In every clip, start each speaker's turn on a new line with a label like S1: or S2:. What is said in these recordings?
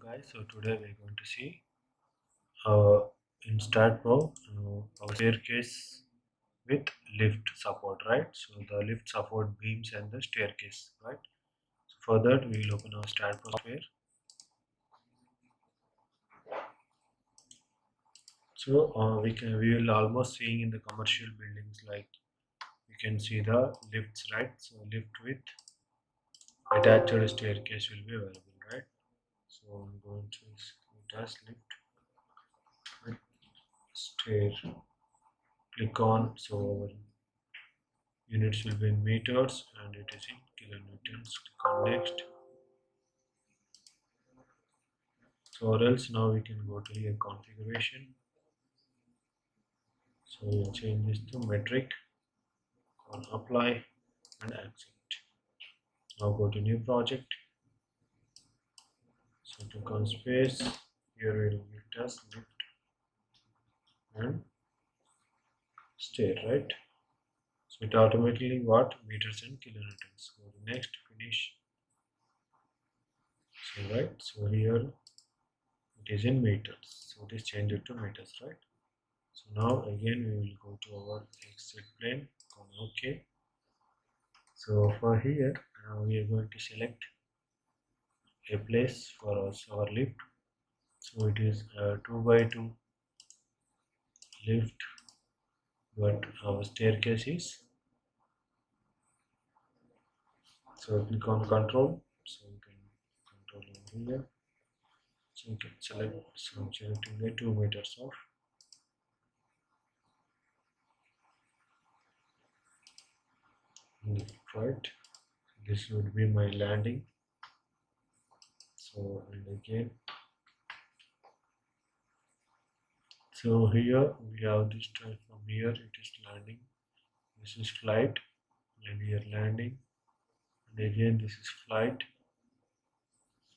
S1: guys, so today we're going to see uh, in Staadpro our staircase with lift support, right? So the lift support beams and the staircase, right? So for that we will open our Staadpro software. So we will almost seeing in the commercial buildings, like you can see the lifts, right? So lift with attached staircase will be available, right? So I'm going to it as lift with stair. Click on, so our units will be in meters and it is in kilonewtons. Click on next. So or else now we can go to your configuration. So we'll change this to metric, on apply and accept. Now go to new project. So click on space, here we'll give it as lift and stair, right? So it automatically got meters and kilonewtons. Go to next, finish. So right, so here it is in meters, so it is changed to meters, right? So now again we will go to our exit plane, OK. So for here we are going to select a place for our lift. So it is a 2x2 lift, but our staircase is. So click on control, so you can control over here. So you can select, so I'm selecting the 2 meters of. Right, this would be my landing. So and again, so here we have this type. From here it is landing, this is flight, and here landing, and again this is flight.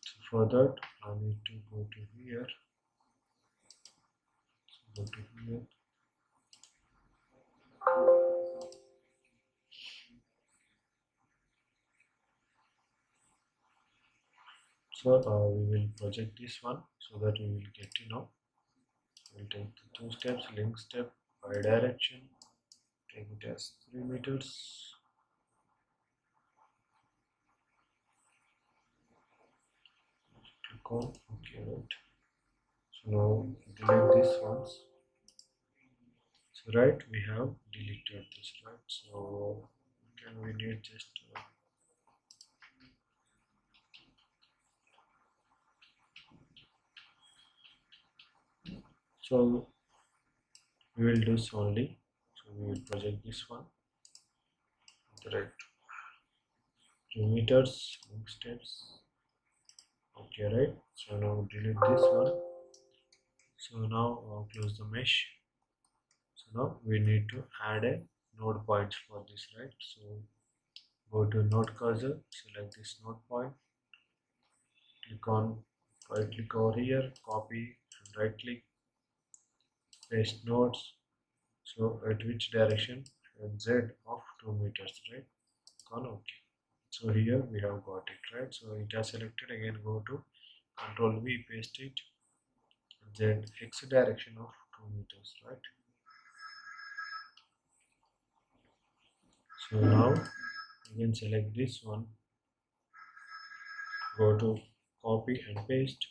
S1: So for that I need to go to here, so go to here. So we will project this one so that we will get to know. We'll take the 2 steps, link step, bi-direction, take it as 3 meters. Click on OK, right? So now delete this ones. So right, we have deleted this, right? So we need just so we will do this only. So we will project this one, right? 2 meters, link steps. Okay, right? So now delete this one. So now close the mesh. So now we need to add a node points for this, right? So go to node cursor, select this node point, click on, right click over here, copy and right click, paste nodes. So at which direction? At Z of 2 meters, right? Click on OK. So here we have got it, right? So it has selected. Again go to Control V, paste it, Z X direction of 2 meters, right? So now again select this one, go to copy and paste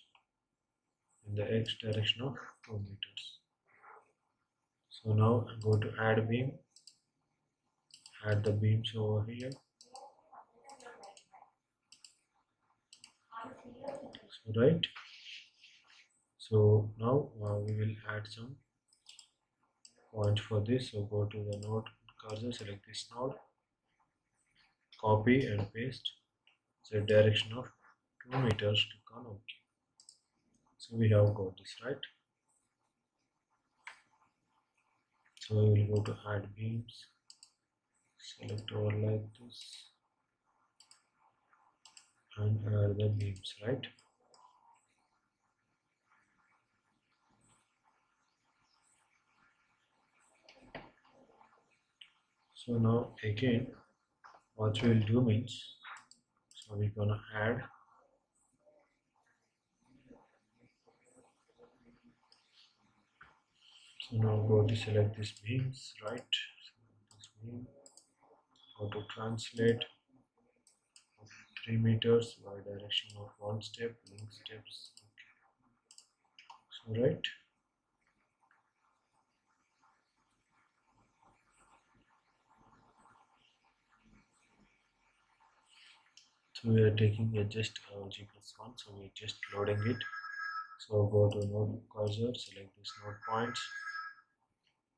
S1: in the X direction of 2 meters. So now go to add beam, add the beams over here. So right, so now we will add some points for this. So go to the node cursor, select this node, copy and paste the direction of 2 meters, click on OK. So we have got this, right? So we will go to add beams, select over like this and add the beams, right? So now again what we will do means, so we're gonna add So now go to select these beams, right? Select this beam, go to translate of 3 meters y direction of one step, link steps. So right. So we are taking a just G plus 1, so we are just loading it. So go to node cursor, select these node points,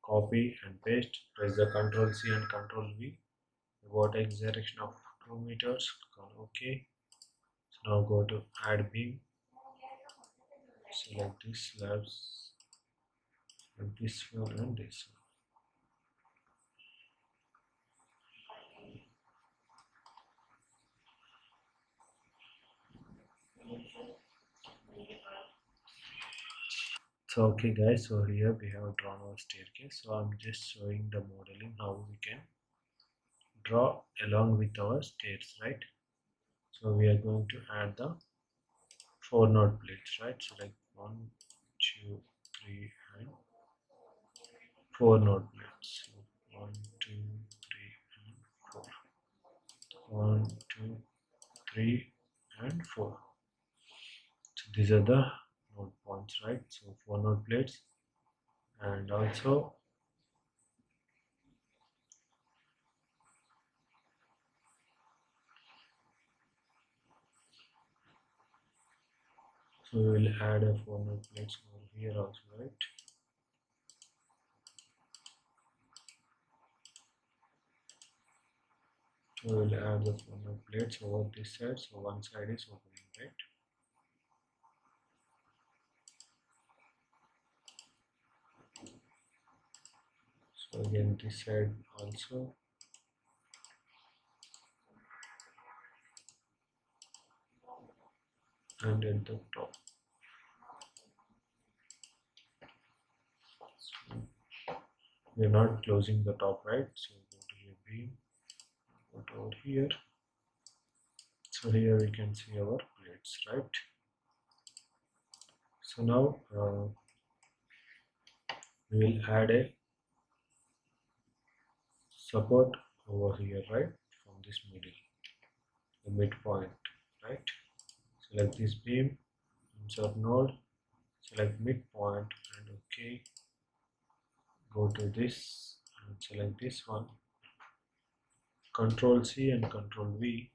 S1: copy and paste, press the Ctrl C and Ctrl V. About X direction of 2 meters, click on OK. So now go to add beam, select these slabs, select this one and this one. So okay guys, so here we have drawn our staircase. So I'm just showing the modeling how we can draw along with our stairs, right? So we are going to add the 4 node plates, right? So like 1, 2, 3 and 4 node plates. So 1, 2, 3 and 4. 1, 2, 3 and 4. So these are the node points, right? So 4 node plates, and also so we will add a 4 node plates over here also, right? So we will add the 4 node plates over this side, so one side is opening, right? So again this side also, and at the top. So we are not closing the top, right? So go to your beam, go to over here. So here we can see our plates, right? So now we will add a support over here, right? From this middle, the midpoint, right? Select this beam, insert node, select midpoint and OK. Go to this and select this one. Control C and Control V.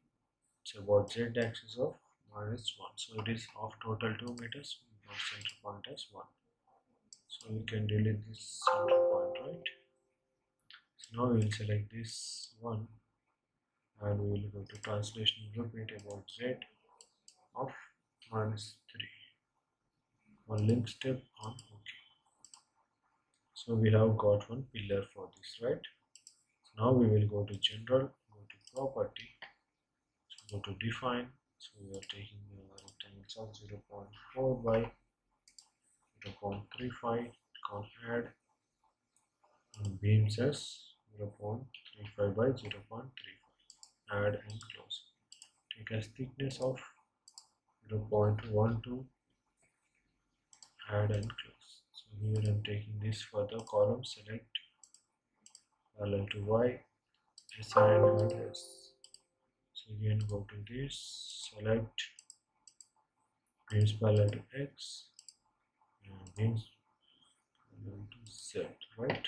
S1: It's about Z axis of -1. So it is of total 2 meters. We got center point as 1. So we can delete this center point, right? So now we will select this one and we will go to translation group it about Z of -3. One link step on OK. So we have got one pillar for this, right? So now we will go to general, go to property, so go to define. So we are taking rectangles of 0.4 by 0.35, can add and beams as 0.35 by 0.35, add and close. Take as thickness of 0.12, add and close. So here I am taking this for the column, select parallel to Y, assign and S. So again go to this, select beams parallel to X and beams parallel to Z, right?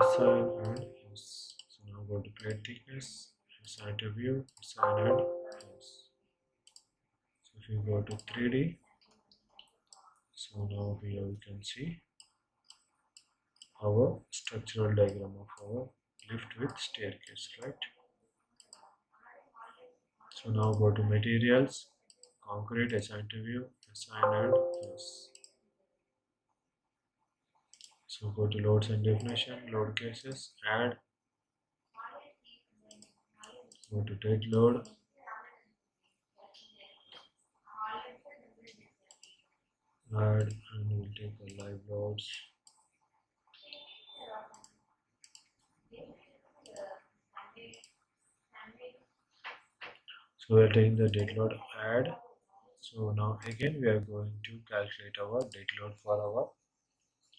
S1: Assign and S. So now go to plate thickness, assign to view, assign and S. So if you go to 3D, so now here we can see our structural diagram of our lift with staircase, right? So now go to materials, concrete, assign to view, assign and yes. So go to loads and definition, load cases, add, go to dead load, add, and we'll take the live loads. So we are taking the dead load, add. So now again we are going to calculate our dead load for our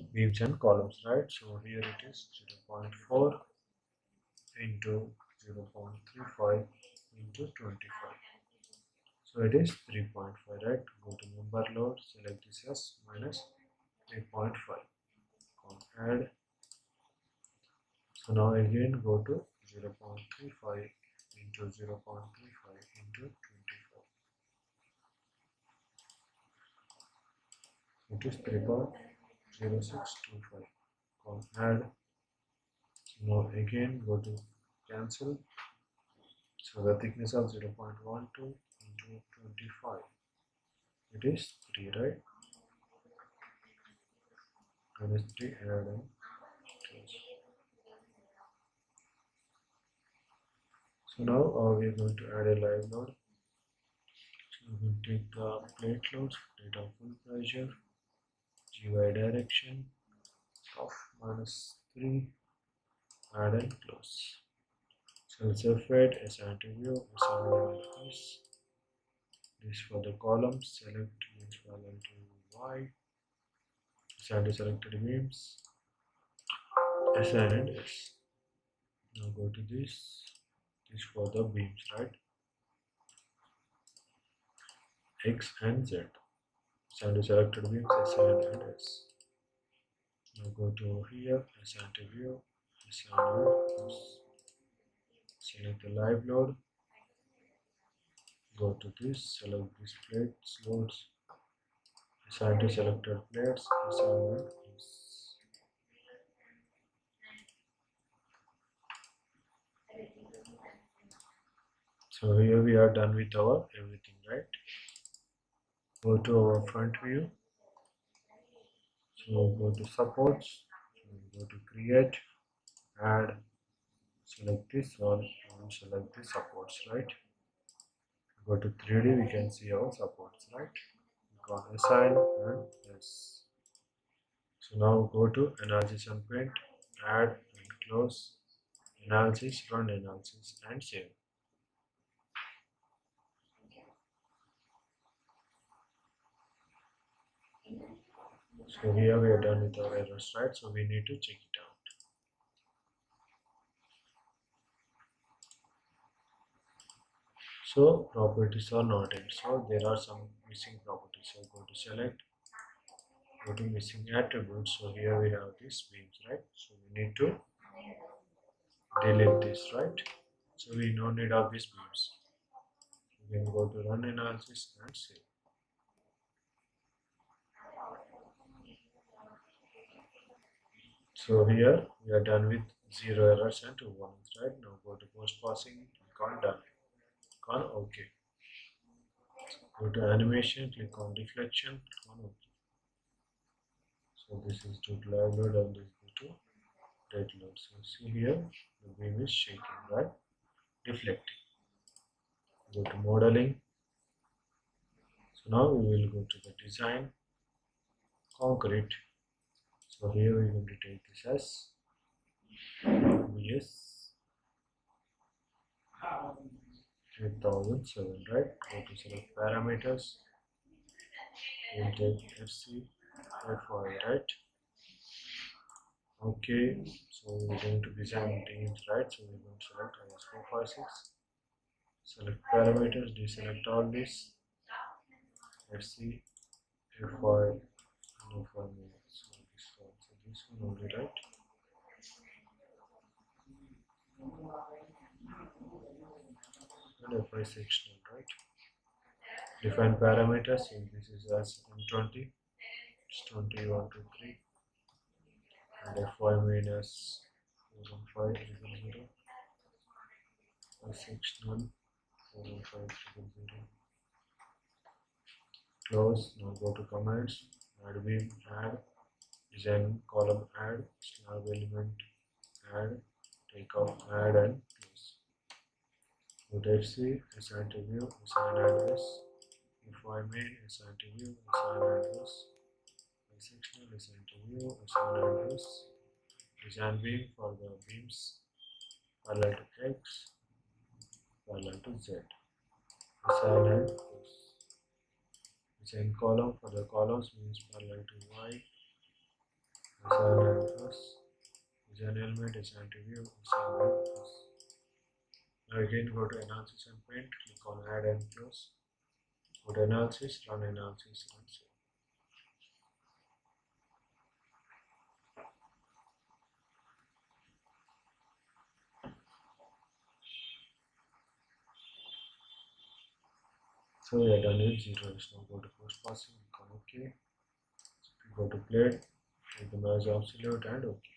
S1: beams and columns, right? So here it is 0.4 into 0.35 into 25. So it is 3.5, right? Go to member load, select this as minus 3.5. Add. So now again go to 0.35 into 0.35 into 25. It is 3.0625. Add. So now again go to cancel. So the thickness of 0.12 into 25. It is 3, right? Minus 3, add and close. So now we are going to add a live load. So we will take the plate loads, plate of full pressure, GY direction of -3, add and close. Self-rate, assign to view, assign this. This for the column, select means parallel to Y, assign to selected beams, assign and S. Now go to this for the beams, right? X and Z. Assign to selected beams, assign and S. Now go to here, assign to view, assign and S. Select the live load. Go to this, select this plates loads, assign to selected plates, assign and S. So here we are done with our everything, right? Go to our front view. So go to supports, go to create, add, select this one and select the supports, right? Go to 3D, we can see our supports, right? Go on assign and yes. So now go to analysis and print, add and close, analysis, run analysis and save. So here we are done with our errors, right? So we need to check it out. So properties are not in. So there are some missing properties. So go to select, go to missing attributes. So here we have these beams, right? So we need to delete this, right? So we no need of these beams. We can go to run analysis and save. So here we are done with 0 errors and 2 warnings, right? Now go to post processing, click on done, click on OK. Go to animation, click on deflection, click on OK. So this is to live load and this is to dead load. So see here the beam is shaking, right? Deflecting. Go to modeling. So now we will go to the design, concrete. So here we are going to take this as VS 3007, right? Go to select parameters. We'll take FC FY, right? Okay, so we're going to design teams, right? So we're going to select IS456, select parameters, deselect all this, FC FY and FY main. So this one only, right? And FY sectional, right? Define parameters. So this is as M20, it's 21 to 3, and FY main as 41500, sectional 41500. Close. Now go to commands, add beam, add, design column, add, slab element, add, take off, add and close. Go to FC, assign to view, assign address, FY main, assign to view, assign address, sectional, assign to view, assign address, design beam for the beams parallel to X, parallel to Z, assign and close. Design column for the columns means parallel to Y, Assign plus is an element assigned to view. Assign plus. Now again go to analysis and print. Click on add and close. Go to analysis, run analysis, run save. So we are done with zeros. Now go to post passing, click on OK. So if you go to plate, take the merge absolute and OK.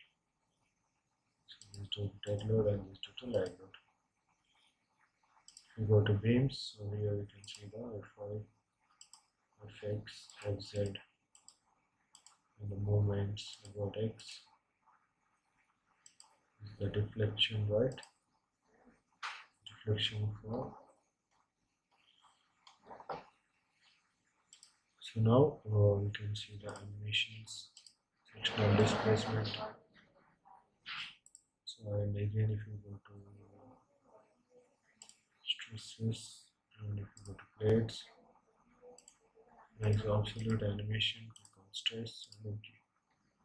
S1: So this to dead load and this to live load. If you go to beams, so here you can see the F5, FX, FZ, and the movements about X. This is the deflection, right? Deflection for. So now we can see the animations, sectional displacement. So and again if you go to stresses and if you go to plates, there is absolute animation, click on stress and OK.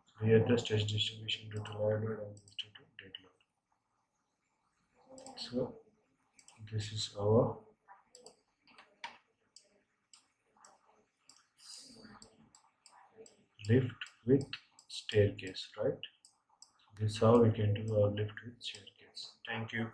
S1: So here the stress distribution due to live load and this due to dead load. So this is our lift with staircase, right? This is how we can do our lift with staircase. Thank you.